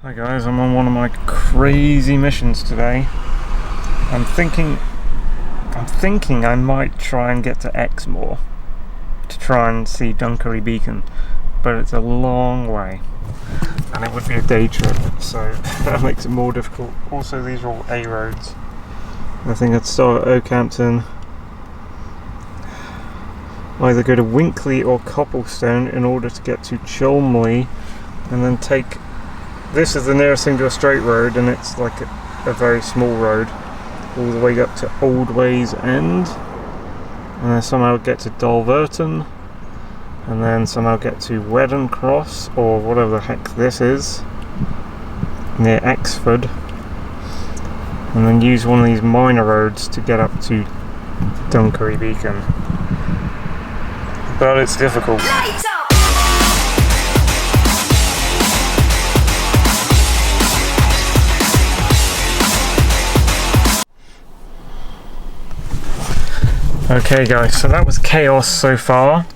Hi guys, I'm on one of my crazy missions today. I'm thinking I might try and get to EXMOOR to try and see Dunkery beacon, but it's a long way and it would be a day trip, so that makes it more difficult. Also, these are all A roads. I think I'd start at Oakhampton, either go to Winkley or Copplestone in order to get to Cholmley, and then take, this is the nearest thing to a straight road, and it's like a very small road all the way up to Oldways End, and then somehow get to Dulverton, and then somehow get to Wedden Cross, or whatever the heck this is, near Exford, and then use one of these minor roads to get up to Dunkery beacon. But it's difficult. Okay guys, so that was chaos so far,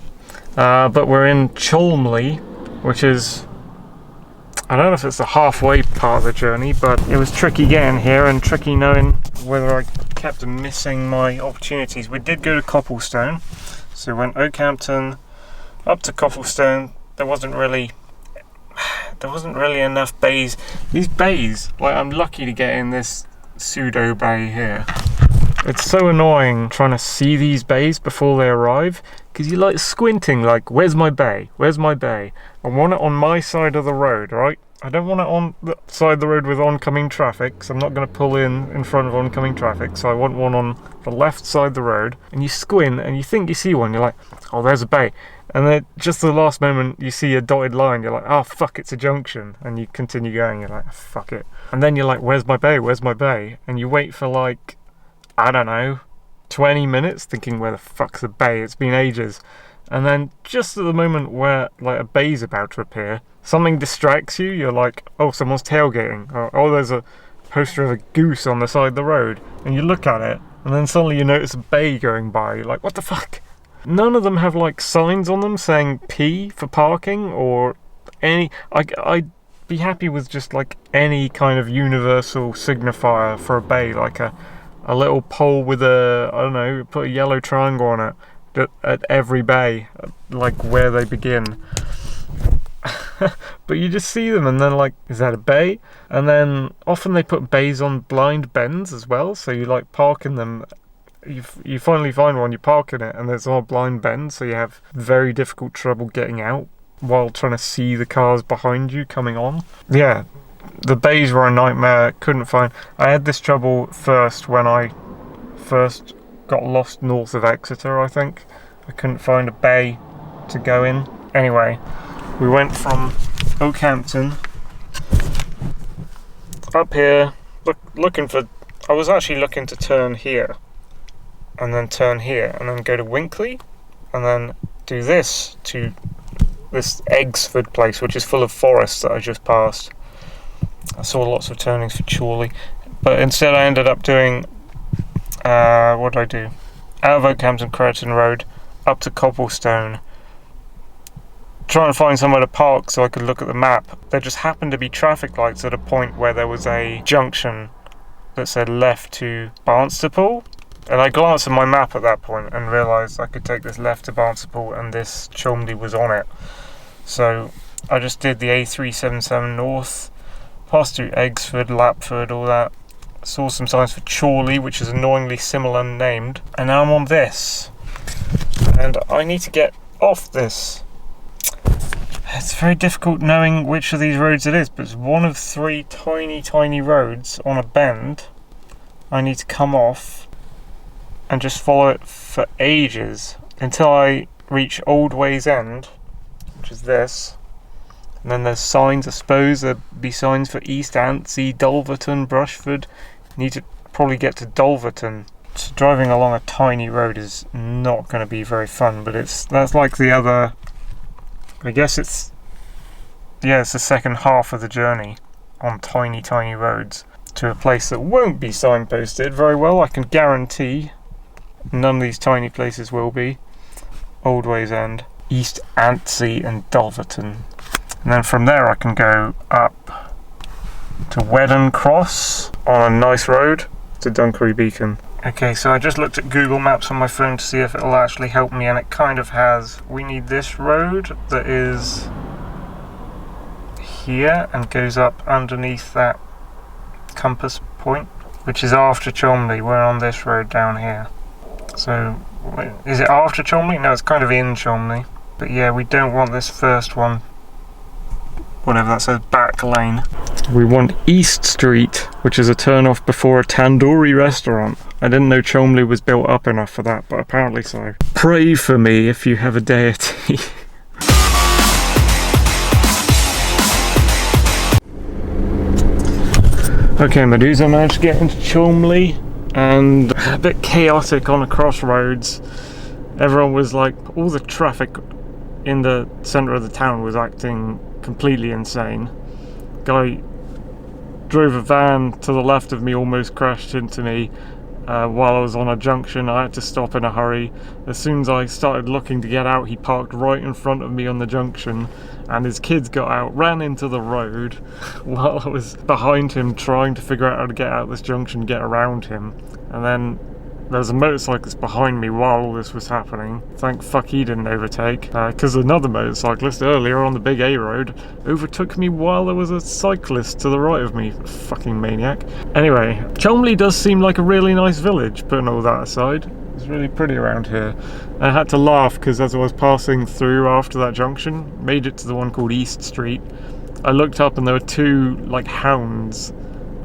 but we're in Cholmley, which is, I don't know if it's the halfway part of the journey, but it was tricky getting here and tricky knowing whether I kept missing my opportunities. We did go to Copplestone, so we went Oakhampton up to Copplestone. There wasn't really enough bays. These bays, like, I'm lucky to get in this pseudo bay here. It's so annoying trying to see these bays before they arrive, because you're like squinting, like, where's my bay? Where's my bay? I want it on my side of the road, right? I don't want it on the side of the road with oncoming traffic, so I'm not going to pull in front of oncoming traffic, so I want one on the left side of the road. And you squint and you think you see one, you're like, oh, there's a bay. And then just the last moment you see a dotted line, you're like, oh fuck, it's a junction. And you continue going, you're like, fuck it. And then you're like, where's my bay? Where's my bay? And you wait for like, I don't know, 20 minutes thinking, where the fuck's the bay? It's been ages. And then just at the moment where like a bay's about to appear, something distracts you. You're like, oh, someone's tailgating. Or, oh, there's a poster of a goose on the side of the road. And you look at it, and then suddenly you notice a bay going by. You're like, what the fuck? None of them have like signs on them saying P for parking or any. I'd be happy with just like any kind of universal signifier for a bay, like a little pole with a, I don't know, put a yellow triangle on it at every bay, like where they begin. But you just see them and then like, is that a bay? And then often they put bays on blind bends as well, so you like park in them, you finally find one, you park in it, and there's all blind bends, so you have very difficult trouble getting out while trying to see the cars behind you coming on. Yeah, the bays were a nightmare. Couldn't find. I had this trouble first when I first got lost north of Exeter, I think. I couldn't find a bay to go in. Anyway, we went from Oakhampton up here, looking for, I was actually looking to turn here, and then turn here, and then go to Winkley, and then do this to this Exford place, which is full of forests that I just passed. I saw lots of turnings for Chorley, but instead I ended up doing, what did I do? Out of Oakhampton, Crediton Road, up to Copplestone, trying to find somewhere to park so I could look at the map. There just happened to be traffic lights at a point where there was a junction that said left to Barnstaple, and I glanced at my map at that point and realised I could take this left to Barnstaple and this Cholmley was on it. So I just did the A377 north, passed through Exford, Lapford, all that. Saw some signs for Chorley, which is annoyingly similar named, and now I'm on this. And I need to get off this. It's very difficult knowing which of these roads it is, but it's one of three tiny roads on a bend. I need to come off and just follow it for ages until I reach Oldways End, which is this. And then there's signs, I suppose there'd be signs for East Antsey, Dulverton, Brushford. Need to probably get to Dulverton. So driving along a tiny road is not going to be very fun, but that's like the other, I guess it's the second half of the journey on tiny roads to a place that won't be signposted very well. I can guarantee none of these tiny places will be. Oldways End, East Antsey and Dulverton. And then from there I can go up to Wedden Cross on a nice road to Dunkery Beacon. Okay, so I just looked at Google Maps on my phone to see if it'll actually help me, and it kind of has. We need this road that is here and goes up underneath that compass point, which is after Cholmondeley. We're on this road down here. So, is it after Cholmondeley? No, it's kind of in Cholmondeley. But yeah, we don't want this first one, whatever that says, back lane. We want East Street, which is a turn off before a tandoori restaurant. I didn't know Cholmondeley was built up enough for that, but apparently so. Pray for me if you have a deity. Okay, my dudes, I managed to get into Cholmondeley, and a bit chaotic on the crossroads. Everyone was like, all the traffic in the centre of the town was acting completely insane. Guy drove a van to the left of me, almost crashed into me while I was on a junction. I had to stop in a hurry. As soon as I started looking to get out, he parked right in front of me on the junction, and his kids got out, ran into the road while I was behind him trying to figure out how to get out this junction, get around him. And then there was a motorcyclist behind me while all this was happening. Thank fuck he didn't overtake, because another motorcyclist earlier on the big A road overtook me while there was a cyclist to the right of me. Fucking maniac. Anyway, Cholmondeley does seem like a really nice village, putting all that aside. It's really pretty around here. I had to laugh because as I was passing through after that junction, made it to the one called East Street, I looked up and there were two like hounds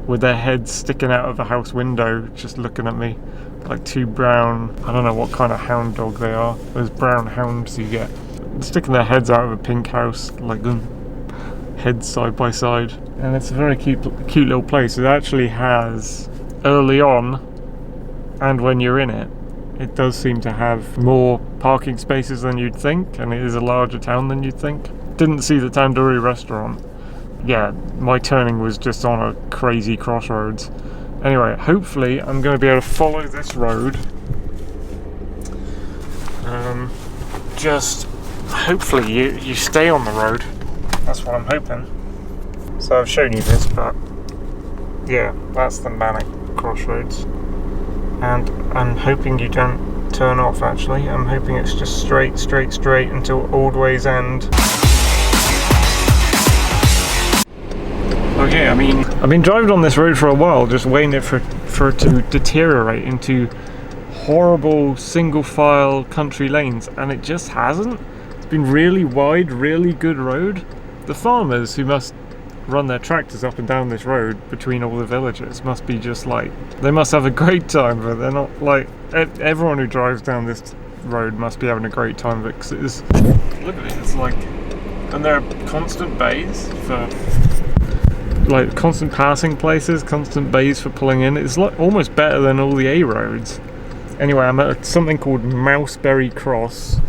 with their heads sticking out of the house window just looking at me. Like two brown, I don't know what kind of hound dog they are, those brown hounds you get, sticking their heads out of a pink house, like heads side by side. And it's a very cute little place. It actually has, early on and when you're in it, it does seem to have more parking spaces than you'd think, and it is a larger town than you'd think. Didn't see the tandoori restaurant. Yeah, my turning was just on a crazy crossroads. Anyway, hopefully I'm going to be able to follow this road. Just hopefully you stay on the road. That's what I'm hoping. So I've shown you this, but yeah, that's the Manic Crossroads. And I'm hoping you don't turn off, actually. I'm hoping it's just straight until Aldways End. Okay, I mean, I've been driving on this road for a while, just waiting for it to deteriorate into horrible single-file country lanes, and it just hasn't. It's been really wide, really good road. The farmers who must run their tractors up and down this road between all the villages must be just like, they must have a great time, but they're not like, everyone who drives down this road must be having a great time of it, because it is, look at it, it's like, and there are constant bays for, like, constant passing places, constant bays for pulling in. It's like almost better than all the A roads. Anyway, I'm at something called Mouseberry Cross,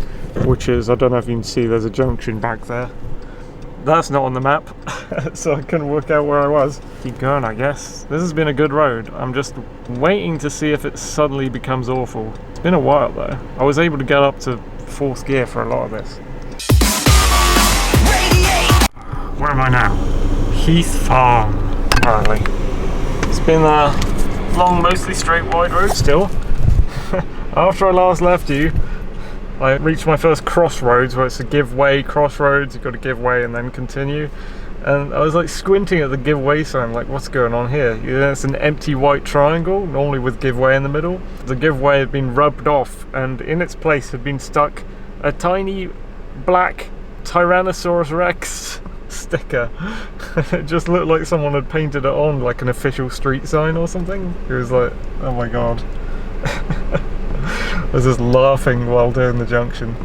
which is, I don't know if you can see, there's a junction back there. That's not on the map, so I couldn't work out where I was. Keep going, I guess. This has been a good road. I'm just waiting to see if it suddenly becomes awful. It's been a while though. I was able to get up to 4th gear for a lot of this. Where am I now? Heath Farm, apparently. It's been a long, mostly straight, wide road still. After I last left you, I reached my first crossroads where it's a give way crossroads. You've got to give way and then continue. And I was like squinting at the give way sign, like, what's going on here? It's an empty white triangle, normally with give way in the middle. The give way had been rubbed off, and in its place had been stuck a tiny black Tyrannosaurus Rex sticker. It just looked like someone had painted it on like an official street sign or something. It was like, oh my god. I was just laughing while doing the junction.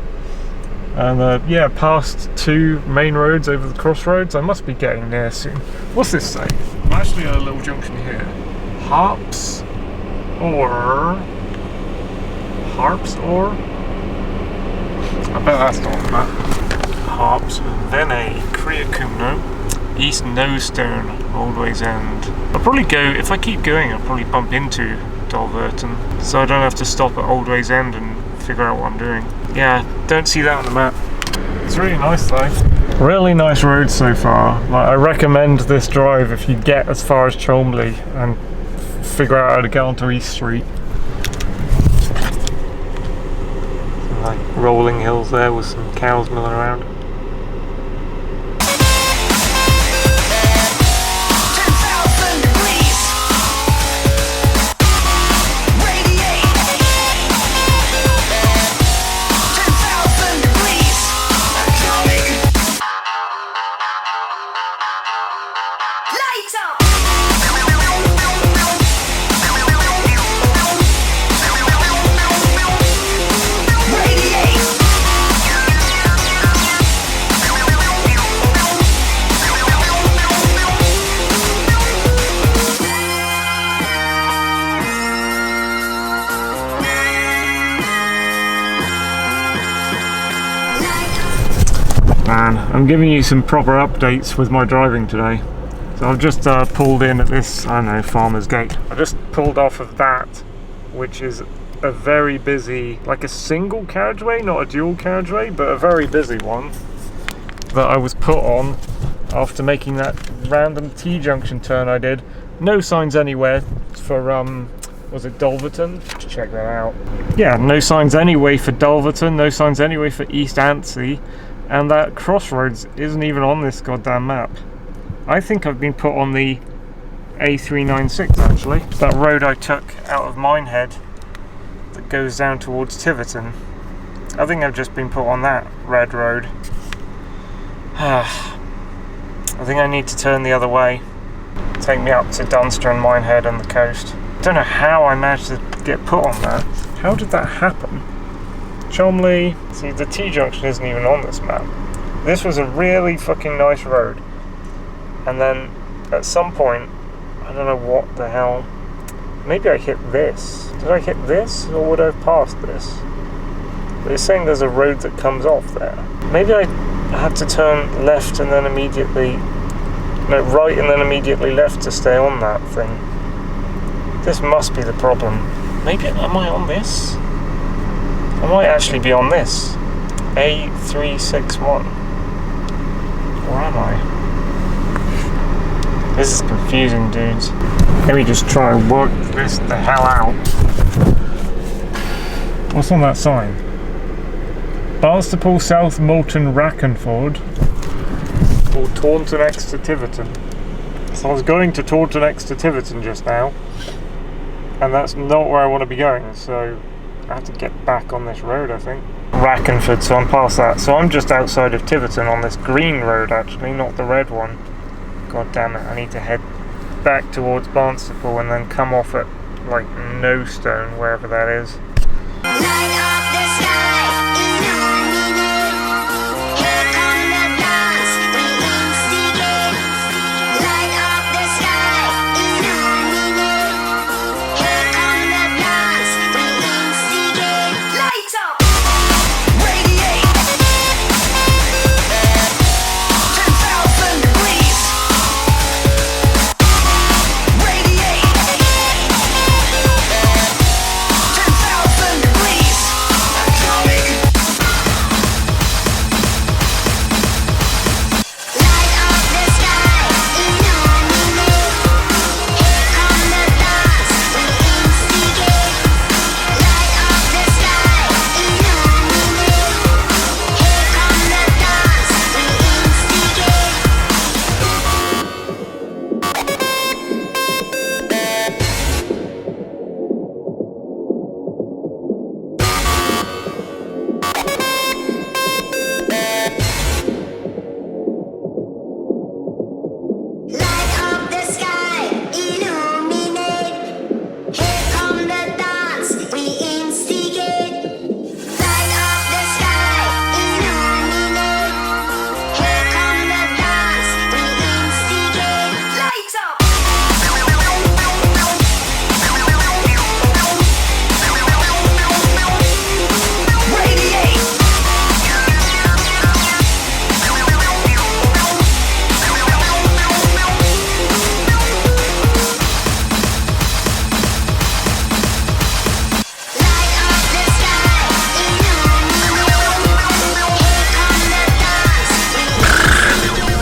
And yeah, past 2 main roads over the crossroads. I must be getting there soon. What's this say? I'm actually at a little junction here. Harps or I bet that's not on the map. Harps, then a Creacumno, East Knowstone, Aldways End. I'll probably go, if I keep going, I'll probably bump into Dalverton, so I don't have to stop at Aldways End and figure out what I'm doing. Yeah, don't see that on the map. It's really nice though. Really nice road so far. Like, I recommend this drive if you get as far as Cholmley and figure out how to get onto East Street. Some like rolling hills there with some cows milling around. Man, I'm giving you some proper updates with my driving today. So I've just pulled in at this, I don't know, Farmer's Gate. I just pulled off of that, which is a very busy, like a single carriageway, not a dual carriageway, but a very busy one that I was put on after making that random T-junction turn I did. No signs anywhere for, was it Dulverton? Let's check that out. Yeah, no signs anyway for Dulverton, no signs anyway for East Anstey. And that crossroads isn't even on this goddamn map. I think I've been put on the A396 actually. That road I took out of Minehead that goes down towards Tiverton. I think I've just been put on that red road. I think I need to turn the other way. Take me up to Dunster and Minehead and the coast. I don't know how I managed to get put on that. How did that happen? Cholmley, see the T-junction isn't even on this map. This was a really fucking nice road. And then at some point, I don't know what the hell, maybe I hit this. Did I hit this or would I have passed this? But it's saying there's a road that comes off there. Maybe I had to turn left and then immediately, no, right and then immediately left to stay on that thing. This must be the problem. Maybe, am I on this? I might actually be on this. A361. Or am I? This is confusing, dudes. Let me just try and work this the hell out. What's on that sign? Barnstaple, South Moulton, Rackenford. Or Taunton X to Tiverton. So I was going to Taunton X to Tiverton just now. And that's not where I want to be going, so I have to get back on this road, I think. Rackenford, so I'm past that. So I'm just outside of Tiverton on this green road, actually, not the red one. God damn it, I need to head back towards Barnstaple and then come off at, like, No Stone, wherever that is.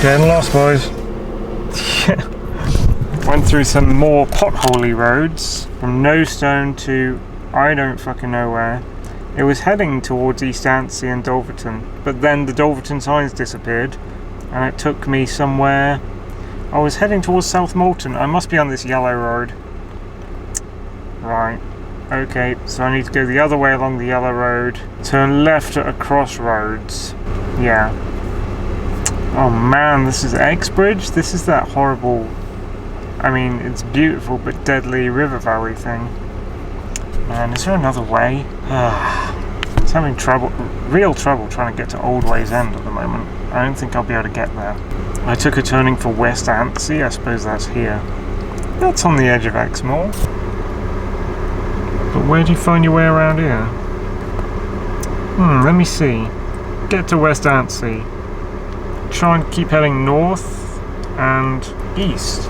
Getting lost, boys. Went through some more potholey roads from No Stone to I don't fucking know where. It was heading towards East Anstey and Dulverton, but then the Dulverton signs disappeared and it took me somewhere. I was heading towards South Moulton. I must be on this yellow road. Right. Okay, so I need to go the other way along the yellow road, turn left at a crossroads. Yeah. Oh man, this is Exbridge? This is that horrible, I mean, it's beautiful but deadly river valley thing. Man, is there another way? It's having real trouble trying to get to Old Ways End at the moment. I don't think I'll be able to get there. I took a turning for West Anstey, I suppose that's here. That's on the edge of Exmoor. But where do you find your way around here? Let me see. Get to West Anstey. Try and keep heading north and east.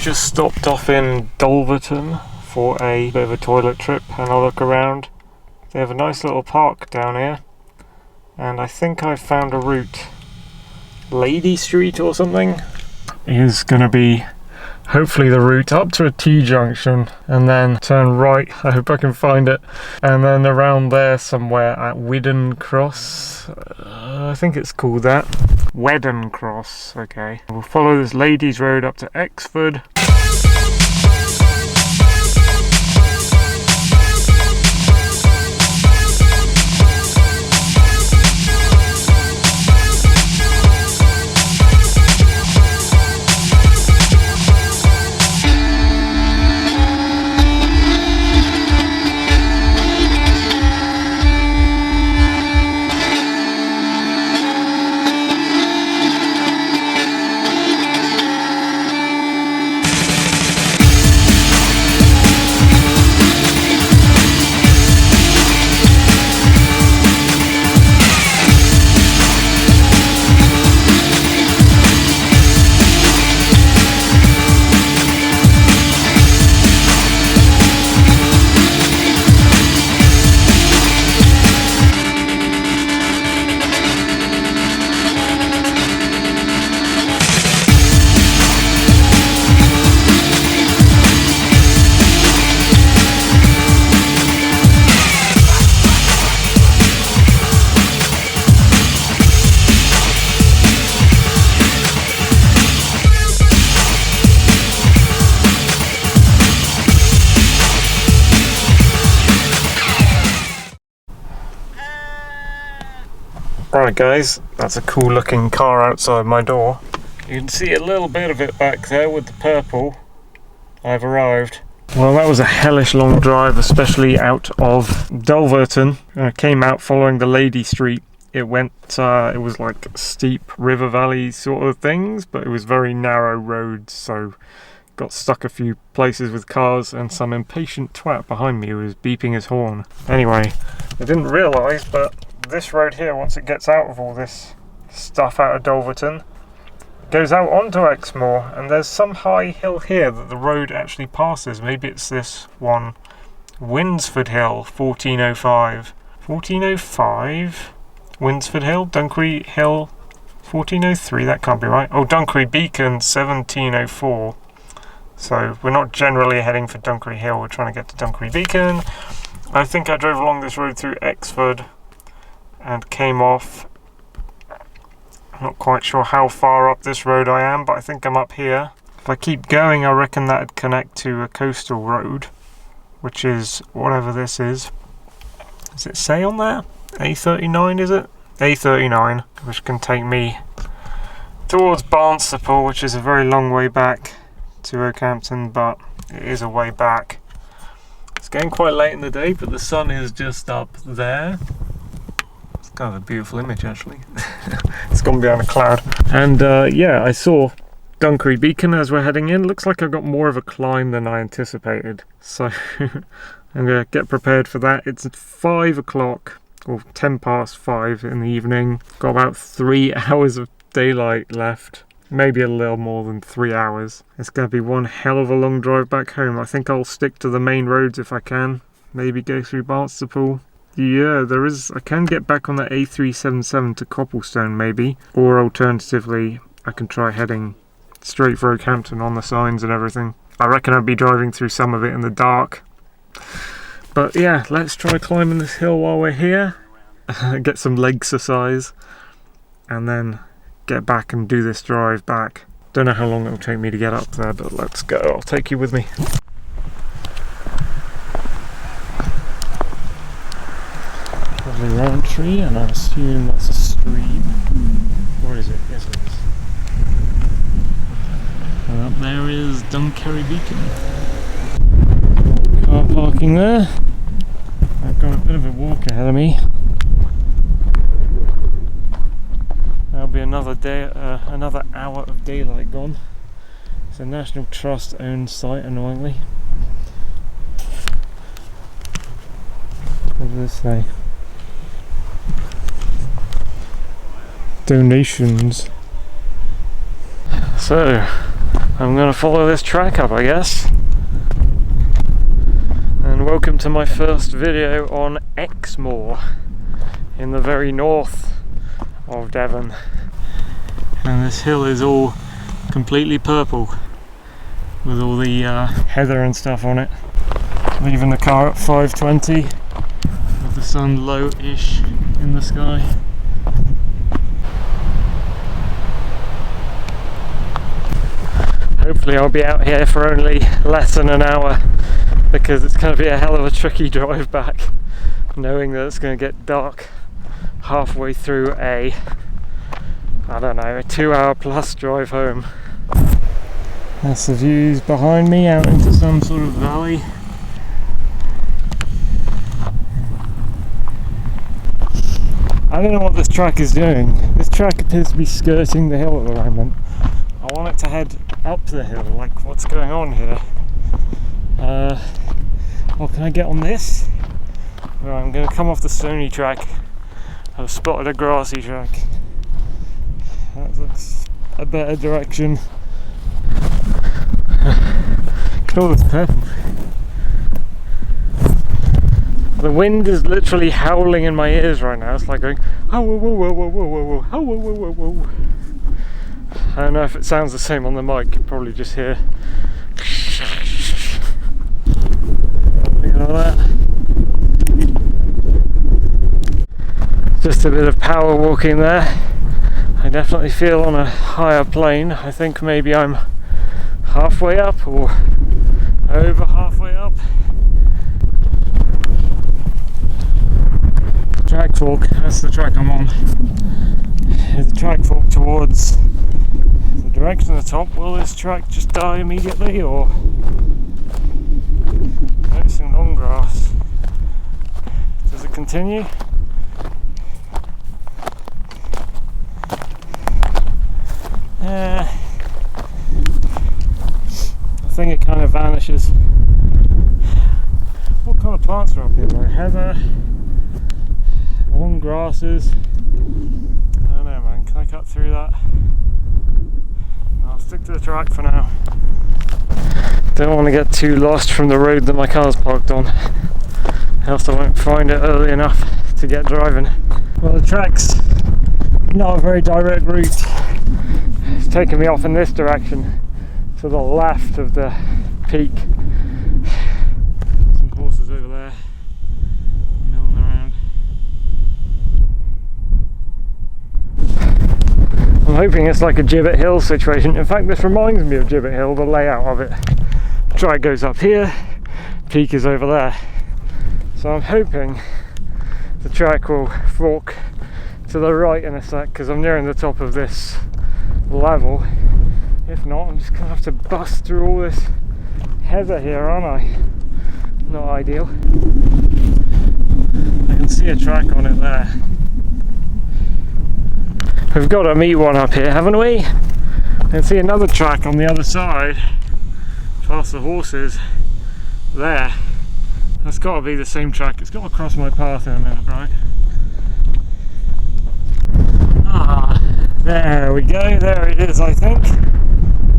Just stopped off in Dulverton for a bit of a toilet trip and a look around. They have a nice little park down here, and I think I've found a route. Lady Street or something is going to be hopefully the route up to a T-junction and then turn right. I hope I can find it, and then around there somewhere at Widden Cross. I think it's called that. Wedden Cross. Okay, we'll follow this Ladies Road up to Exford. Right guys, that's a cool looking car outside my door. You can see a little bit of it back there with the purple. I've arrived. Well, that was a hellish long drive, especially out of Dulverton. I came out following the Lady Street. It was like steep river valley sort of things, but it was very narrow roads, so got stuck a few places with cars and some impatient twat behind me who was beeping his horn. Anyway, I didn't realise, but this road here, once it gets out of all this stuff out of Dulverton, goes out onto Exmoor, and there's some high hill here that the road actually passes. Maybe it's this one, Winsford Hill, 1405. 1405? Winsford Hill? Dunkery Hill, 1403? That can't be right. Oh, Dunkery Beacon, 1704. So we're not generally heading for Dunkery Hill, we're trying to get to Dunkery Beacon. I think I drove along this road through Exford and came off. I'm not quite sure how far up this road I am, but I think I'm up here. If I keep going, I reckon that'd connect to a coastal road, which is whatever this is. Does it say on there? A39, is it? A39, which can take me towards Barnstaple, which is a very long way back to Oakhampton, but it is a way back. It's getting quite late in the day, but the sun is just up there. It's kind of a beautiful image, actually. It's gone behind a cloud. And yeah, I saw Dunkery Beacon as we're heading in. Looks like I've got more of a climb than I anticipated, so I'm gonna get prepared for that. It's 5 o'clock or 10 past 5 in the evening. Got about 3 hours of daylight left, maybe a little more than 3 hours. It's gonna be one hell of a long drive back home. I think I'll stick to the main roads if I can, maybe go through Barnstaple. Yeah, there is, I can get back on the A377 to Copplestone maybe, or alternatively I can try heading straight for Oakhampton on the signs and everything. I reckon I'd be driving through some of it in the dark. But yeah, let's try climbing this hill while we're here, get some leg exercise, and then get back and do this drive back. Don't know how long it'll take me to get up there, but let's go. I'll take you with me. Lovely round tree, and I assume that's a stream. Or is it? Yes, it is. And up there is Dunkery Beacon. Car parking there. I've got a bit of a walk ahead of me. That'll be another day, another hour of daylight gone. It's a National Trust owned site, annoyingly. What does this say? Donations. So, I'm going to follow this track up, I guess. And welcome to my first video on EXMOOR in the very north of Devon. And this hill is all completely purple with all the heather and stuff on it. Leaving the car at 5:20 with the sun low-ish in the sky. Hopefully I'll be out here for only less than an hour, because it's going to be a hell of a tricky drive back, knowing that it's going to get dark halfway through a 2-hour plus drive home. That's the views behind me out into some sort of valley. I don't know what this track is doing. This track appears to be skirting the hill at the moment. I want it to head up the hill, like what's going on here? Well, can I get on this? Well, I'm going to come off the stony track. I've spotted a grassy track. That looks a better direction. Look at all this purple. The wind is literally howling in my ears right now. It's like going, oh, whoa, whoa, whoa, whoa, whoa, whoa, whoa, oh, whoa, whoa, whoa, whoa. I don't know if it sounds the same on the mic. You can probably just hear. Look at all that. Just a bit of power walking there. I definitely feel on a higher plane. I think maybe I'm halfway up or over halfway up. Track fork, that's the track I'm on. Here's the track fork towards the direction of the top. Will this track just die immediately, or noticing long grass? Does it continue? I think it kind of vanishes. What kind of plants are up here though? Heather, long grasses. I don't know, man, can I cut through that? No, I'll stick to the track for now. Don't want to get too lost from the road that my car's parked on, else I won't find it early enough to get driving. Well, the track's not a very direct route. It's taking me off in this direction to the left of the peak. Some horses over there milling around. I'm hoping it's like a Gibbet Hill situation. In fact, this reminds me of Gibbet Hill, the layout of it. Track goes up here, peak is over there. So I'm hoping the track will fork to the right in a sec, because I'm nearing the top of this level. If not, I'm just going to have to bust through all this heather here, aren't I? Not ideal. I can see a track on it there. We've got to meet one up here, haven't we? I can see another track on the other side, past the horses there. That's got to be the same track. It's got to cross my path in a minute, right? Ah, there we go. There it is, I think.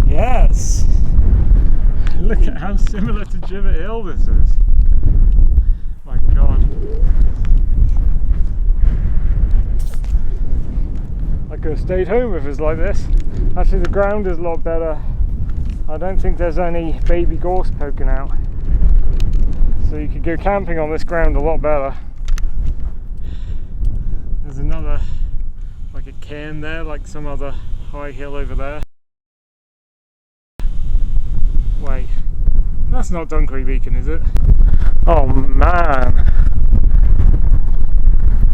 Yes. Look at how similar to Gibbet Hill this is. My God. I could have stayed home if it was like this. Actually, the ground is a lot better. I don't think there's any baby gorse poking out. So you could go camping on this ground a lot better. There's another, like a cairn there, like some other high hill over there. Wait, that's not Dunkery Beacon, is it? Oh man,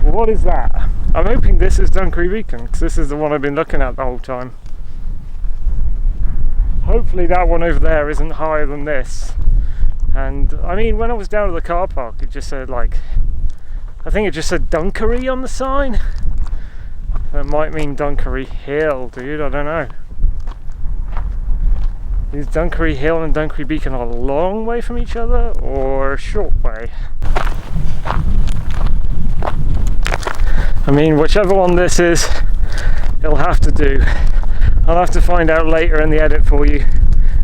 what is that? I'm hoping this is Dunkery Beacon, because this is the one I've been looking at the whole time. Hopefully that one over there isn't higher than this. And I mean, when I was down at the car park, it just said like, I think it just said Dunkery on the sign. That might mean Dunkery Hill, dude, I don't know. Is Dunkery Hill and Dunkery Beacon a long way from each other, or a short way? I mean, whichever one this is, it'll have to do. I'll have to find out later in the edit for you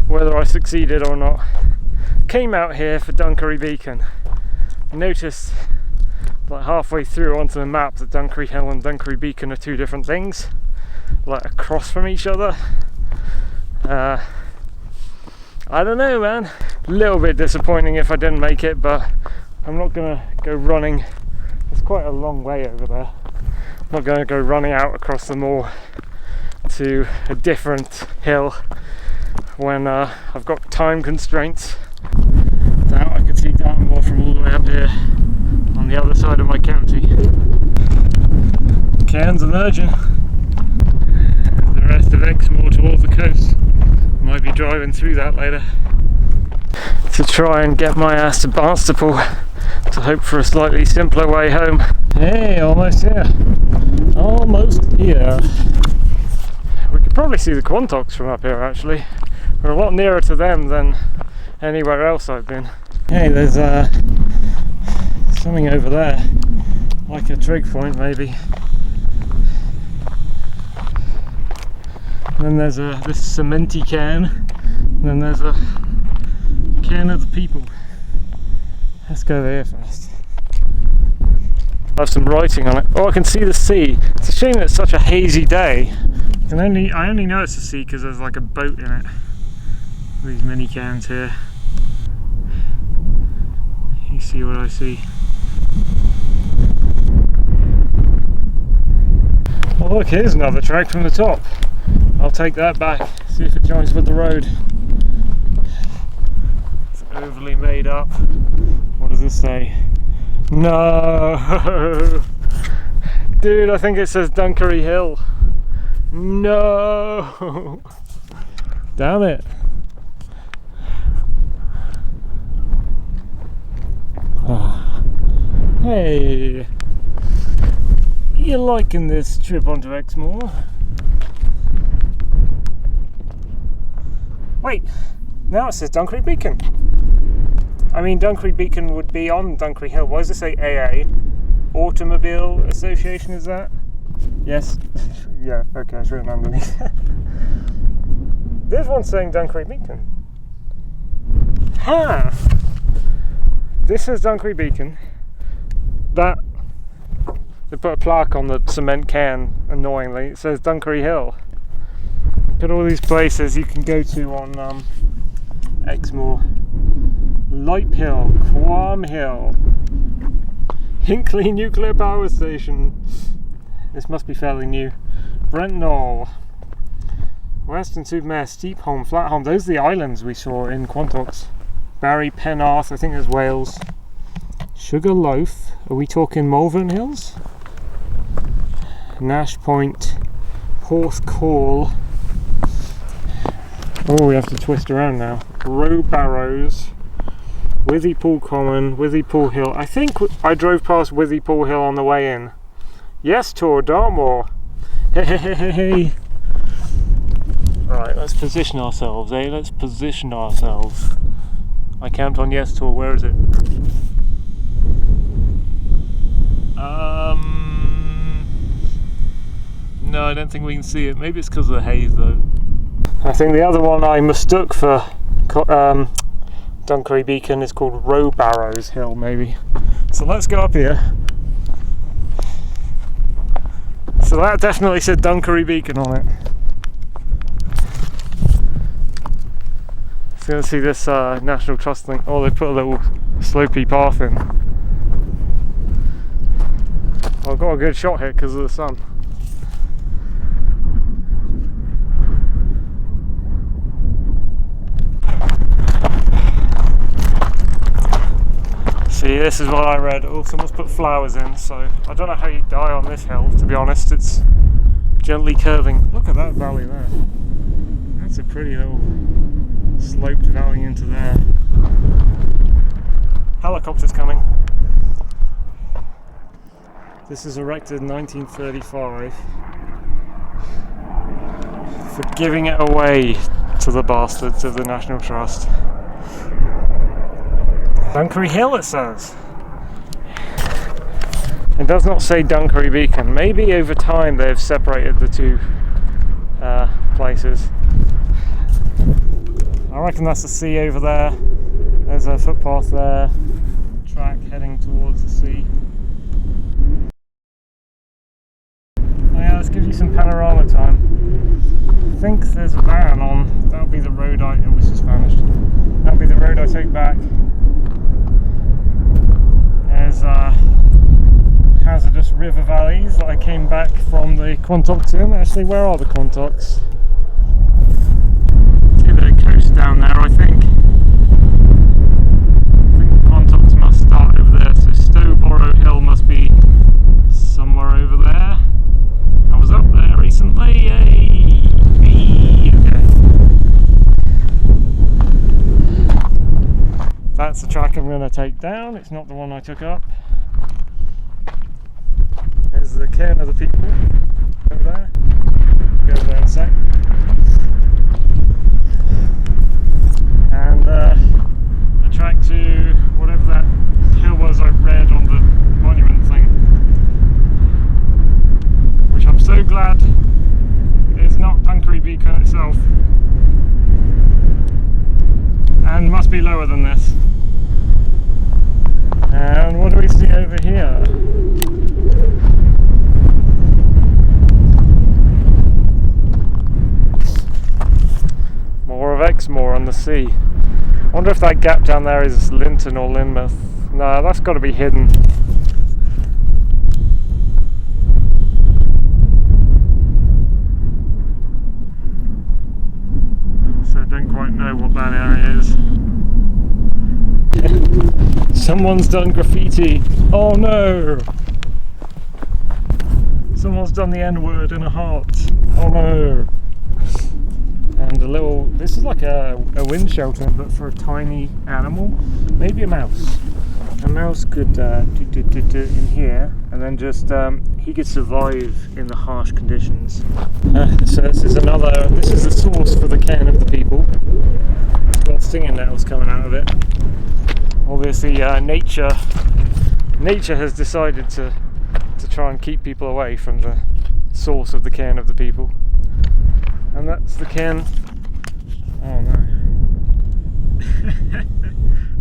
whether I succeeded or not. Came out here for Dunkery Beacon. Noticed like halfway through onto the map that Dunkery Hill and Dunkery Beacon are two different things, like across from each other. I don't know, man. A little bit disappointing if I didn't make it, but I'm not gonna go running. It's quite a long way over there. I'm not gonna go running out across the moor to a different hill when I've got time constraints. Now I can see Dartmoor from all the way up here on the other side of my county. Cairns emerging. The rest of EXMOOR towards the coast. Might be driving through that later to try and get my ass to Barnstaple to hope for a slightly simpler way home. Hey, almost here. Almost here. We could probably see the Quantocks from up here actually. We're a lot nearer to them than anywhere else I've been. Hey, there's something over there, like a trig point maybe. And then there's this cementy cairn, and then there's a cairn of the people. Let's go there first. I have some writing on it. Oh, I can see the sea. It's a shame that it's such a hazy day. I only know it's a sea because there's like a boat in it. These mini cairns here. You see what I see. Oh look, here's another track from the top. I'll take that back, see if it joins with the road. It's overly made up. What does this say? No! Dude, I think it says Dunkery Hill. No! Damn it. Oh. Hey! You liking this trip onto EXMOOR? Wait, now it says Dunkery Beacon. I mean, Dunkery Beacon would be on Dunkery Hill. Why does it say AA? Automobile Association, is that? Yes. Yeah, okay, it's written underneath. There's one saying Dunkery Beacon. Ha! This says Dunkery Beacon. That, they put a plaque on the cement can, annoyingly. It says Dunkery Hill. Look at all these places you can go to on EXMOOR. Light Hill, Quam Hill, Hinkley Nuclear Power Station. This must be fairly new. Brent Knoll, Western Supermare, Steepholm, Flatholm. Those are the islands we saw in Quantox. Barry, Penarth, I think there's Wales. Sugar Loaf. Are we talking Malvern Hills? Nash Point, Porth Call. Oh, we have to twist around now. Row Barrows, Withypool Common, Withypool Hill. I think I drove past Withypool Hill on the way in. Yes, Tor Dartmoor. Hey, hey, hey, hey, hey. Right, let's position ourselves, eh? Let's position ourselves. I count on yes, Tor. Where is it? No, I don't think we can see it. Maybe it's because of the haze, though. I think the other one I mistook for Dunkery Beacon is called Row Barrows Hill, maybe. So let's go up here. So that definitely said Dunkery Beacon on it. So you'll see this National Trust thing. Oh, they put a little slopey path in. Well, I've got a good shot here because of the sun. See, this is what I read. Oh, someone's put flowers in, so I don't know how you die on this hill, to be honest. It's gently curving. Look at that valley there. That's a pretty little sloped valley into there. Helicopter's coming. This is erected in 1935 for giving it away to the bastards of the National Trust. Dunkery Hill, it says. It does not say Dunkery Beacon. Maybe over time they've separated the two places. I reckon that's the sea over there. There's a footpath there. Track heading towards the sea. Oh yeah, let's give you some panorama time. I think there's a van on. That'll be the road I... Oh, this is vanished. That'll be the road I take back. There's hazardous river valleys that I came back from the Quantox in. Actually, where are the Quantox? See a bit of coast down there, I think. I think the Quantox must start over there, so Stowborough Hill must be somewhere over there. I was up there recently. Yay! Okay. That's the track I'm going to take down. It's not the one I took up. There's the cairn of the people over there. Go there in a sec. And the track to whatever that hill was I read on the monument thing. Which I'm so glad is not Dunkery Beacon itself. And must be lower than this. And what do we see over here? More of EXMOOR on the sea. I wonder if that gap down there is Linton or Lynmouth. No, that's got to be hidden. So I don't quite know what that area is. Someone's done graffiti. Oh no! Someone's done the N-word in a heart. Oh no! And a little, this is like a wind shelter, but for a tiny animal. Maybe a mouse. A mouse could do in here, and then just, he could survive in the harsh conditions. So this is the source for the cairn of the people. It's got stinging nettles coming out of it. Obviously nature nature has decided to try and keep people away from the source of the cairn of the people. And that's the cairn. Oh no.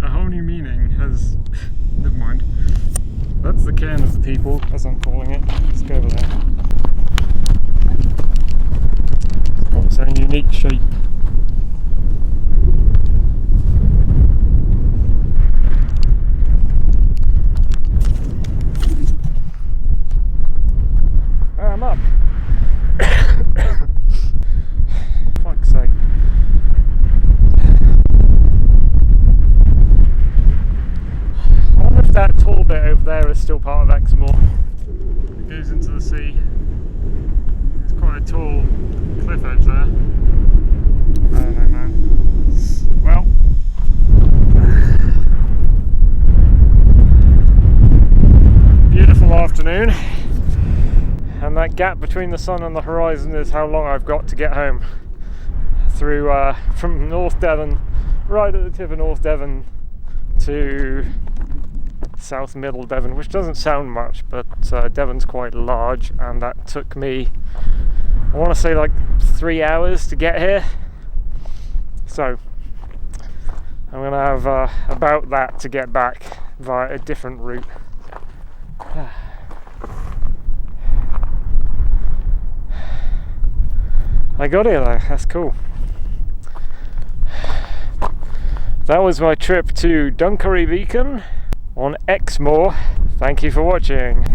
A whole new meaning has. Never mind. That's the cairn of the people, as I'm calling it. Let's go over there. It's got its own unique shape. I'm up. Fuck's sake. I wonder if that tall bit over there is still part of EXMOOR. It goes into the sea. It's quite a tall cliff edge there. I don't know, man. Well. Beautiful afternoon. And that gap between the sun and the horizon is how long I've got to get home. Through from North Devon, right at the tip of North Devon, to South Middle Devon, which doesn't sound much, but Devon's quite large, and that took me, I want to say, like 3 hours to get here. So I'm going to have about that to get back via a different route. I got here though, that's cool. That was my trip to Dunkery Beacon on EXMOOR. Thank you for watching.